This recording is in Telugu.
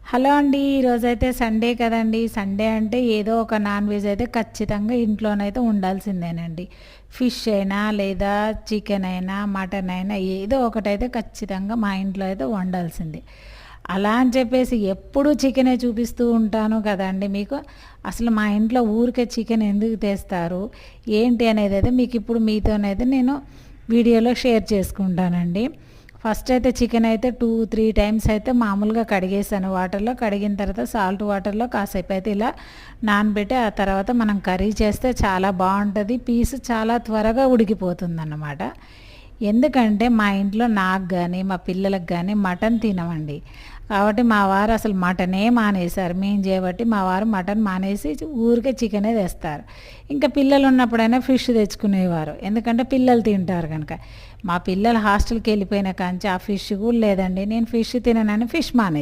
హలో అండి. ఈరోజైతే సండే కదండీ! సండే అంటే ఏదో ఒక నాన్ వెజ్ అయితే ఖచ్చితంగా ఇంట్లోనైతే ఉండాల్సిందేనండి. ఫిష్ అయినా, లేదా చికెన్ అయినా, మటన్ అయినా ఏదో ఒకటైతే ఖచ్చితంగా మా ఇంట్లో అయితే వండాల్సిందే. అలా అని చెప్పేసి ఎప్పుడూ చికెనే చూపిస్తూ ఉంటాను కదండీ మీకు. అసలు మా ఇంట్లో ఊరికే చికెన్ ఎందుకు తెస్తారు? ఏంటి అనేదైతే మీకిప్పుడు మీతోనైతే నేను వీడియోలో షేర్ చేసుకుంటానండి. ఫస్ట్ అయితే చికెన్ అయితే 2, 3 టైమ్స్ అయితే మామూలుగా కడిగేసాను వాటర్‌లో. కడిగిన తర్వాత సాల్ట్ వాటర్‌లో కాసేపు అయితే ఇలా నానబెట్టి, ఆ తర్వాత మనం కర్రీ చేస్తే చాలా బావుంటది. పీస్ చాలా త్వరగా ఉడికిపోతుందన్నమాట. ఎందుకంటే మా ఇంట్లో నాకు గాని, మా పిల్లలకి గాని మటన్ తినమండి. కాబట్టి మా వారు అసలు మటనే మానేశారు. మేము చేయబట్టి మా వారు మటన్ మానేసి ఊరికే చికెనే తెస్తారు. ఇంకా పిల్లలు ఉన్నప్పుడైనా ఫిష్ తెచ్చుకునేవారు. ఎందుకంటే పిల్లలు తింటారు గనక. మా పిల్లలు హాస్టల్‌కి వెళ్ళిపోయిన కాంచి ఆ ఫిష్ కూడా లేదండి. నేను ఫిష్ తిననని ఫిష్ మానేశాను.